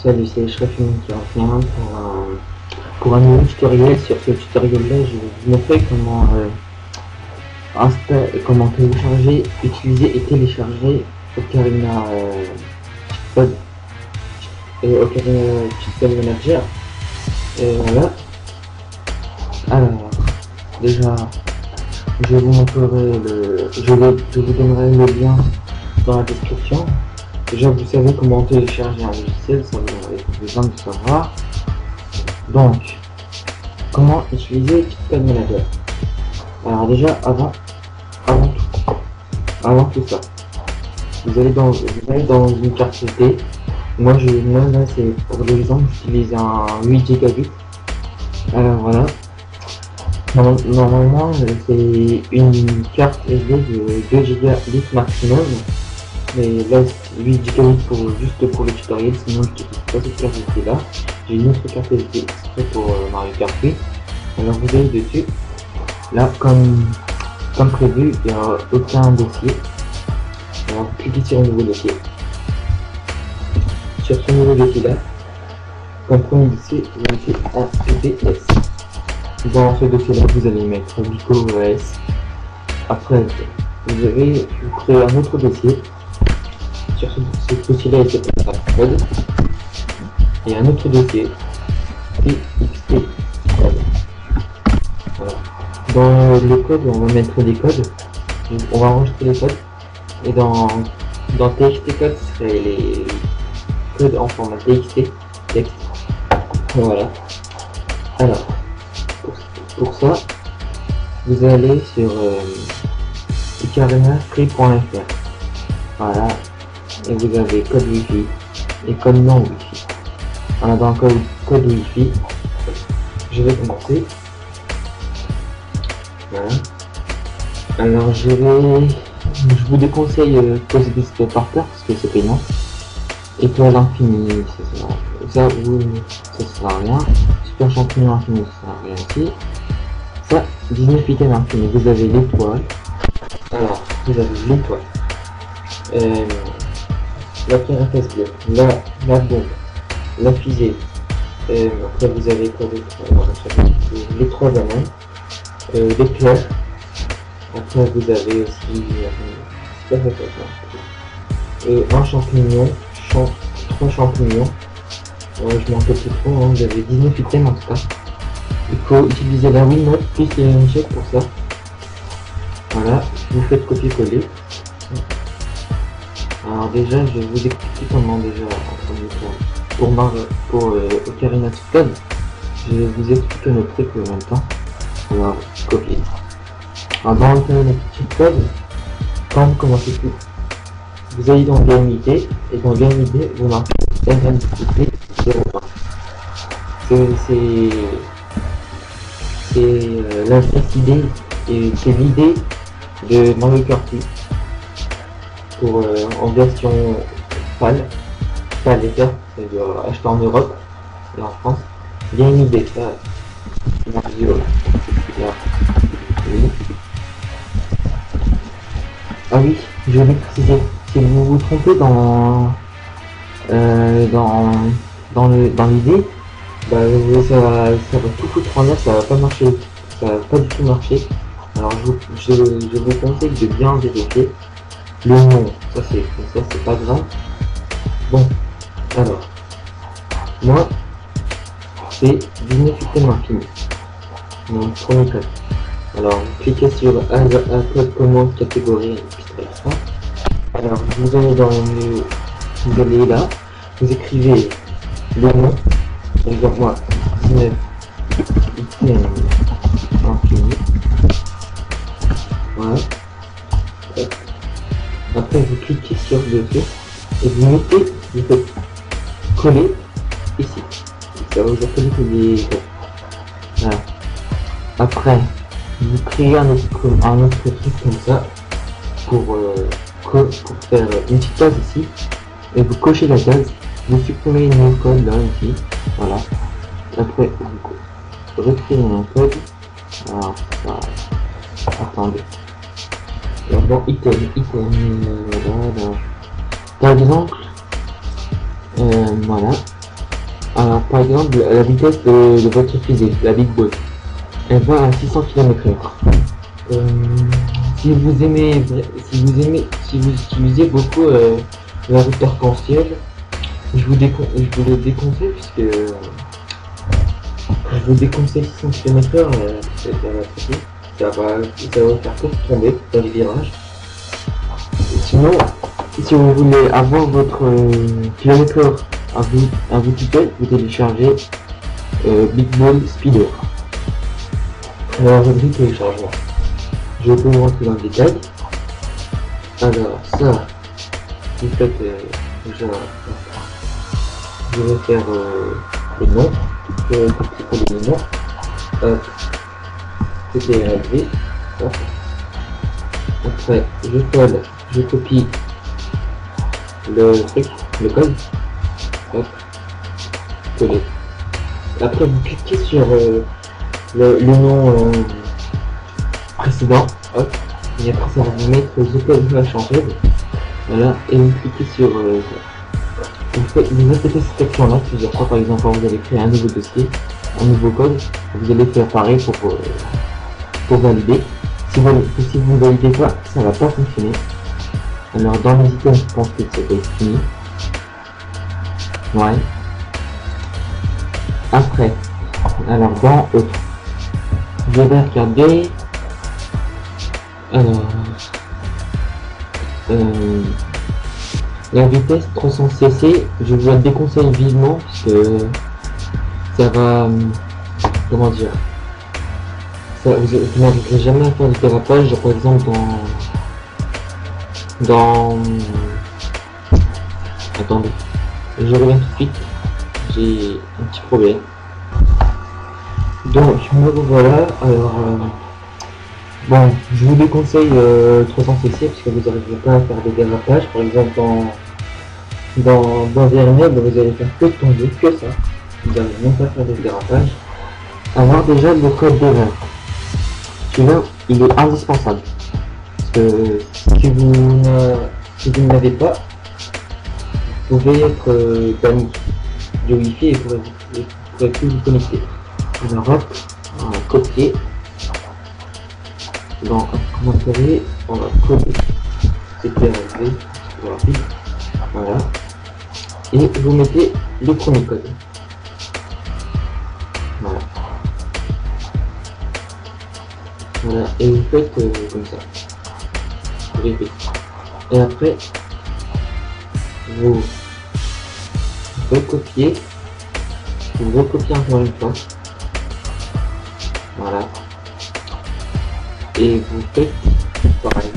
Salut, c'est Shrafin qui revient pour un nouveau tutoriel. Sur ce tutoriel-là, je vais vous montrer comment télécharger, utiliser et télécharger Ocarina Cheat Manager. Et voilà. Alors, déjà, je vous montrerai je vous donnerai le lien dans la description. Déjà, vous savez comment télécharger un logiciel, ça vous avez besoin de savoir. Donc, comment utiliser Cheat Manager. Alors déjà, avant tout ça, vous allez dans une carte SD. Moi là, c'est pour l'exemple, j'utilise un 8 Gigabit. Alors voilà. Normalement, c'est une carte SD de 2 Gigabits maximum. Mais là, 8 Gigabits juste pour le tutoriel, sinon je n'utilise pas cette carte SD là. J'ai une autre carte SD exprès pour Mario Kart 8. Alors vous allez dessus. Là, comme prévu, il n'y a aucun dossier. Alors vous cliquez sur un nouveau dossier. Sur ce nouveau dossier là, comme premier dossier, vous mettez un PPS. Dans ce dossier là, vous allez mettre BICOS. Après, vous créez un autre dossier. Sur ce dossier là, il s'appelle code. Et un autre dossier, TXT code. Voilà. Dans le code, on va mettre des codes. On va enregistrer les codes. Et dans TXT code, ce serait les codes en format TXT. Texte. Voilà. Alors, pour ça, vous allez sur ocarinafree.fr. Voilà. Et vous avez code Wi-Fi et code non Wi-Fi. Alors dans le code Wi-Fi, je vais commencer. Voilà. Alors je vous déconseille poser des step par terre parce que c'est payant. Étoile infinie, ça sert à rien. Super champignon infini, ça sert à rien aussi. Ça, 19 items infini, vous avez l'étoile. Alors, vous avez l'étoile. La carapace bleue, la bombe, la fusée. Après vous avez quoi d'autre? Les trois bananes, l'éclair. Après vous avez aussi un champignon, trois champignons. Je m'en rappelle plus trop, hein, vous avez 19 items en tout cas. Il faut utiliser la Wiimote plus les chèques pour ça. Voilà, vous faites copier-coller. Alors déjà, je vais vous expliquer comment déjà pour Ocarina of Time. Je vais vous expliquer notre truc en même temps. Alors, copier. Alors dans Ocarina of Time, quand vous commencez tout, vous allez dans Game ID et dans Game ID, vous marquez RNCP 01. C'est l'interface idée et c'est l'idée de Mario Kart 8. Pour en version PAL, c'est-à-dire acheté en Europe et en France. Il y a une idée, ça. Ah oui, je vais préciser, si vous vous trompez dans l'idée, bah, ça va tout foutre en l'air, ça va pas marcher, ça va pas du tout marcher. Alors je vous conseille de bien vérifier. Le nom, ça c'est pas grave. Bon, alors, moi, c'est 19 items infinis. Mon premier code. Alors, vous cliquez sur code commande catégorie extra. Alors, vous allez là, vous écrivez le nom. Par exemple, moi, 19 items infinis. Voilà. Après vous cliquez sur le dossier et vous faites coller ici. Ça va vous appeler que des. Voilà. Après vous créez un autre truc comme ça pour faire une petite case ici et vous cochez la case, vous supprimez une code là ici. Voilà. Après vous recréez un code. Alors ça. Attendez. Bon, item, voilà. Par exemple, voilà, Alors, par exemple, la vitesse de votre fusée, la Big Ball, elle va à 600 km/h. Si vous utilisez beaucoup la route arc-en-ciel, je vous le déconseille puisque je vous déconseille 600 km/h, ça va vous faire que tomber dans les virages. Sinon, si vous voulez avoir votre kilomètre à vous tout seul, vous téléchargez Big Ball Speeder. Alors, je dis téléchargement. Je peux vous rentrer dans le détail. Alors, ça, vous faites déjà. Je vais faire les noms. Je vais copier les noms. Hop. C'était relevé. Hop. Après, je colle, je copie le truc, le code. Hop. Coller. Après, vous cliquez sur le nom précédent. Hop. Et après, ça va vous mettre The Code va changer. Voilà. Et vous cliquez sur vous répétez cette section-là plusieurs fois. Par exemple, quand vous allez créer un nouveau dossier, un nouveau code, vous allez faire pareil pour valider. Si vous ne validez pas, ça ne va pas fonctionner. Alors dans les items, je pense que c'est fini. Ouais. Après, alors dans autre, je vais regarder. Alors, la vitesse 300 cc, je vous la déconseille vivement parce que ça va, comment dire, ça, vous n'arriverez jamais à faire du dérapage. Par exemple attendez, je reviens tout de suite, j'ai un petit problème. Donc me revoilà. Alors bon, je vous déconseille 300 cc parce que vous n'arriverez pas à faire des dérapages. Par exemple dans VRML, vous allez faire que tomber, que ça. Vous n'allez même pas faire des dérapages. Avoir déjà le code d'erreur. Celui-là, il est indispensable. Parce que si vous ne l'avez pas, vous pouvez être banni du Wi-Fi et vous ne pourrez plus vous connecter. Alors hop, on va copier. Dans un commentaire, on va coller. C'était rapide. Voilà. Et vous mettez le premier code. Voilà. Voilà. Et vous faites comme ça. Vous répétez. Et après, vous recopiez. Vous recopiez encore une fois. Voilà. Et vous faites pareil.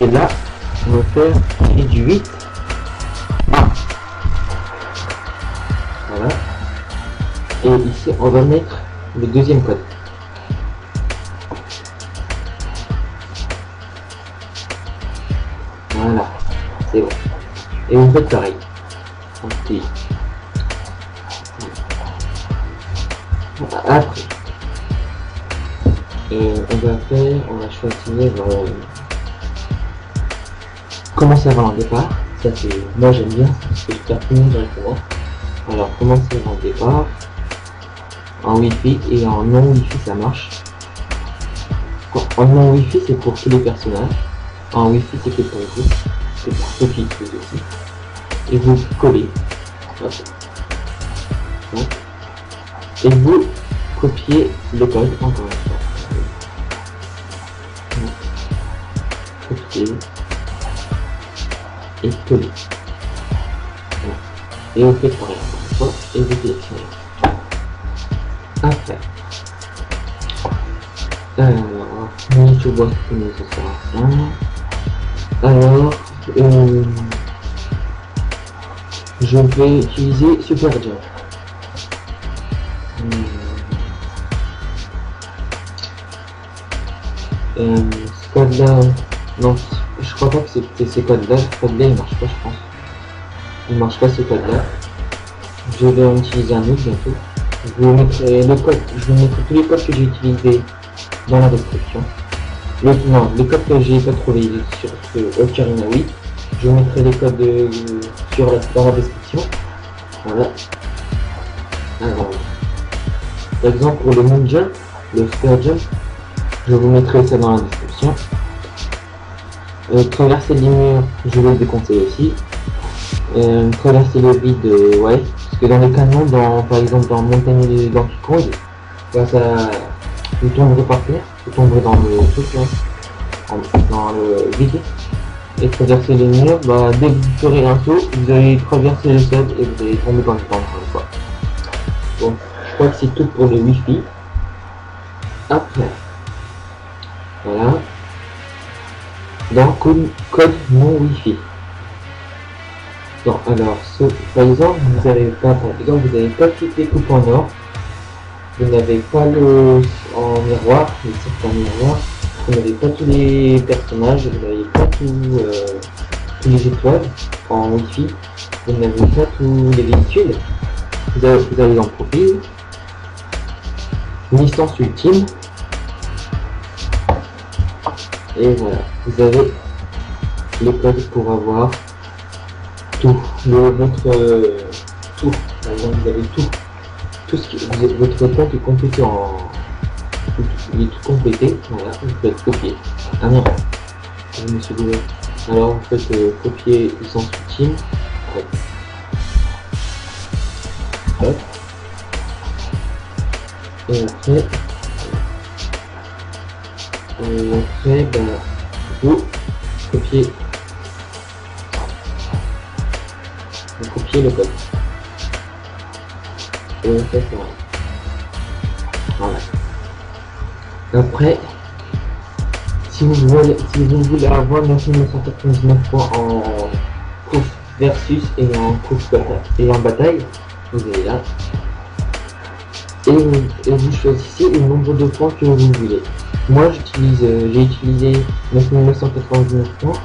Et là, on va faire réduit. Voilà. Et ici, on va mettre le deuxième code. Voilà. C'est bon. Et vous faites pareil. Ok. Après. On va choisir commencer avant le départ. Ça c'est, moi j'aime bien parce que je termine directement. Alors commencer avant le départ en Wi-Fi et en non Wi-Fi ça marche. En non Wi-Fi c'est pour tous les personnages. En Wi-Fi c'est que pour vous. C'est pour ceux qui utilisent aussi. Et vous collez. Hop. Hop. Et vous copiez le code encore une fois. Copier et coller. Et vous faites pareil encore une fois et vous sélectionnez. Après, alors, je vois que ça sert à rien. Alors, je vais utiliser SuperJump. Ce code là, non, je crois pas que c'est ces codes là. Ce code là il marche pas, je pense. Il marche pas ce code là. Je vais en utiliser un autre bientôt. Je vous mettrai le code, je vous mettrai tous les codes que j'ai utilisés dans la description. Non, les codes que j'ai pas trouvé sur Ocarina 8, je vous mettrai les codes dans la description. Voilà. Alors, par exemple pour le moon jump, le super jump, je vous mettrai ça dans la description. Traverser les murs, je vais le décompter aussi. Traverser le vide, ouais, parce que dans les canons, par exemple dans Montagne de Donkey Kong, bah, vous tomberez par terre, vous tomberez dans le truc là, dans le vide, et traverser les murs, bah, dès que vous ferez un saut, vous allez traverser le sol et vous allez tomber dans le temps une fois. Donc je crois que c'est tout pour le Wi-Fi. Après, voilà, dans code non Wi-Fi. Donc, alors, par exemple, vous n'avez pas toutes les coupes en or, vous n'avez pas le en miroir, les cercles en miroir, vous n'avez pas tous les personnages, vous n'avez pas tous les étoiles en Wi-Fi, vous n'avez pas tous les véhicules, vous avez dans profil, licence ultime, et voilà, vous avez les codes pour avoir tout, tout, par exemple vous avez tout ce qui, votre compte est complété il est tout complété, voilà, vous faites copier, non, monsieur Goulet, alors vous faites copier licence ultime, ouais. Hop, et après, bah, vous copiez le code. Et on fait ça. Voilà. Après, si vous voulez avoir 9999 points en course versus et en course et en bataille, vous allez là. Et vous choisissez le nombre de points que vous voulez. Moi j'ai utilisé 9999 points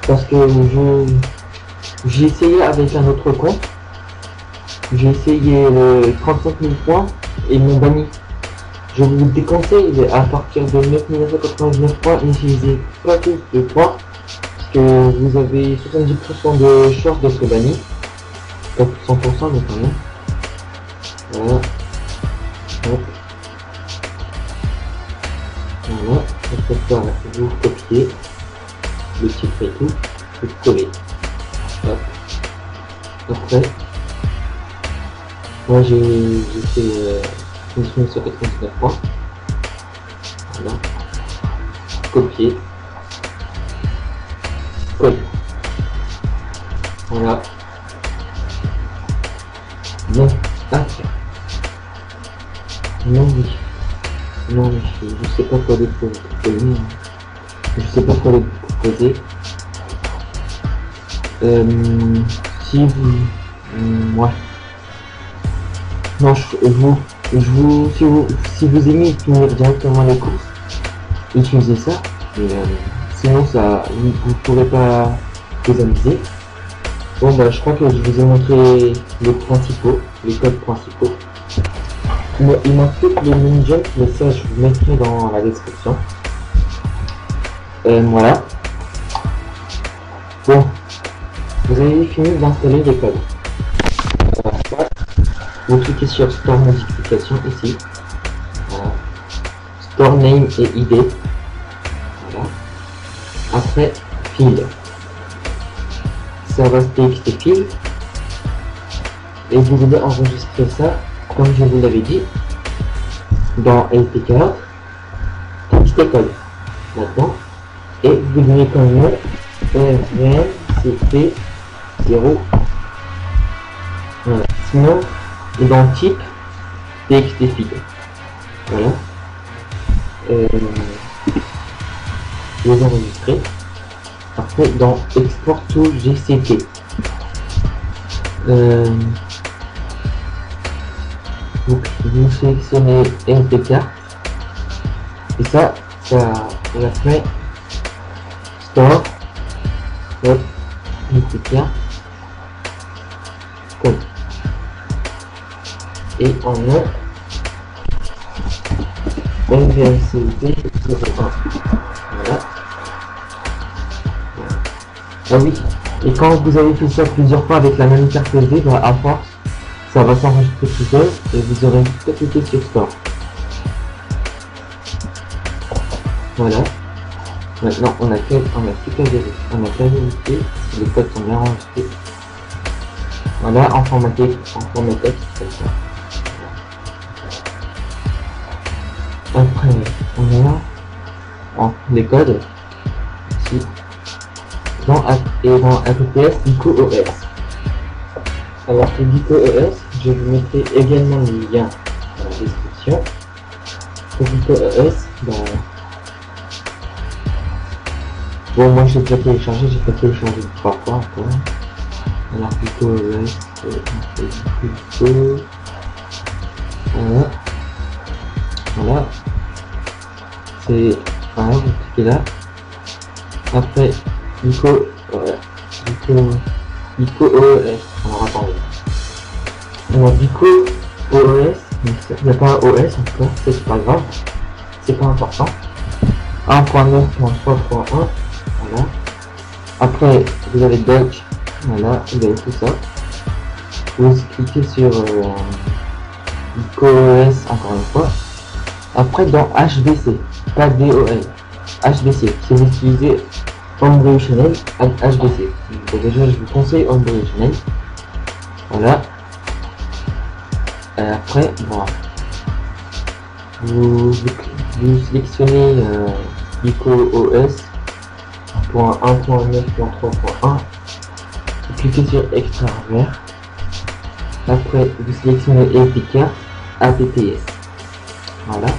parce que j'ai essayé avec un autre compte. J'ai essayé 35 000 points et m'ont banni. Je vous déconseille à partir de 9999 points, n'utilisez pas plus de points parce que vous avez 70% de chance d'être banni. Pas 100% mais quand même. Voilà. Hop. Voilà. Après, vous copiez le titre et tout, vous collez. Hop. Après, moi j'ai fait 9999 points. Voilà. Copier. Coller. Voilà. Non. Ah. Non, oui. Non, je sais pas quoi d'autre proposer. Je sais pas quoi d'autre proposer. Si vous... moi... Non, si vous aimez finir directement les courses, utilisez ça. Mais sinon, vous pourrez pas vous amuser. Bon, bah, je crois que je vous ai montré les codes principaux. Il manque plus que les mini jump, mais ça, je vous mettrai dans la description. Voilà. Bon, vous avez fini d'installer les codes. Vous cliquez sur Store Modification ici. Voilà. Store Name et ID. Voilà. Après, File. Ça va se txt file. Et vous voulez enregistrer ça, comme je vous l'avais dit, dans LP4, txt code. Maintenant. Et vous donnez comme nom RNCP0. Voilà. Sinon, et dans le type txt feed. Voilà. Les enregistrer. Après dans export to GCP. Vous sélectionnez MP4 et ça et après store MP4 code. Et en nom NVMCP01. Voilà. Ah oui, et quand vous avez fait ça plusieurs fois avec la même carte SD, bah à force, ça va s'enregistrer tout seul et vous aurez juste à cliquer sur Store. Voilà. Maintenant, on a plus qu'à vérifier si les codes sont bien enregistrés. Voilà, en format texte, comme ça. Après, on a les codes ici dans APPS Dico OS. Alors pour Dico OS, je vous mettrai également le lien dans la description. Pour Dico OS, bon, moi j'ai déjà téléchargé, j'ai pas téléchargé 3 fois encore. Alors Dico OS, Dico, voilà, c'est voilà, vous cliquez là. Après Dico OS. Alors attendez. Alors Dico OS, il n'y a pas OS encore, c'est pas grave, c'est pas important. 1.9.3.1, voilà. Après vous avez Doc, voilà, vous avez tout ça. Vous cliquez sur Dico OS encore une fois. Après dans HBC, pas DOL, HBC, si vous utilisez Homebrew Channel avec HBC. Donc déjà je vous conseille Homebrew Channel. Voilà. Et après, bon, vous sélectionnez Dico OS pour 1.9.3.1. Vous cliquez sur Extraire vert. Après vous sélectionnez APK APPS. Voilà.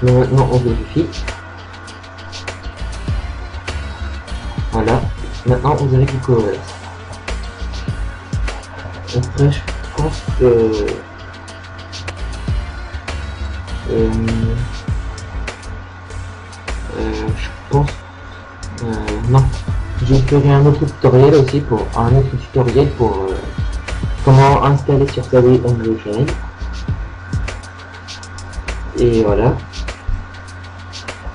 Donc, maintenant on vérifie. Voilà. Maintenant vous avez Dico OS. Après je pense que non, je ferai un autre tutoriel aussi pour comment installer sur sa Wii Homebrew Channel. Et voilà.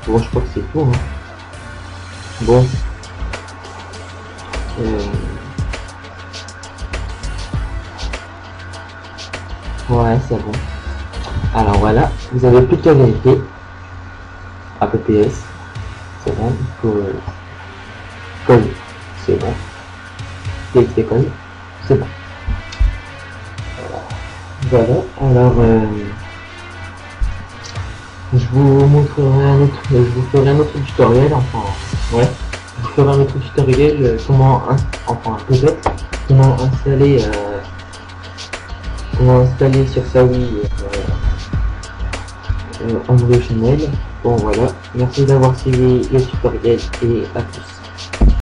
Bon, je crois que c'est tout, hein. Bon. Ouais, c'est bon. Alors voilà, vous avez plus qu'à vérifier. APPS, c'est bon. Code, c'est bon. TXT code, c'est bon. Voilà, alors je vous ferai un autre tutoriel, enfin, ouais. Je vous ferai un autre tutoriel, comment installer sur sa Wii Homebrew Channel. Bon voilà, merci d'avoir suivi le tutoriel et à plus.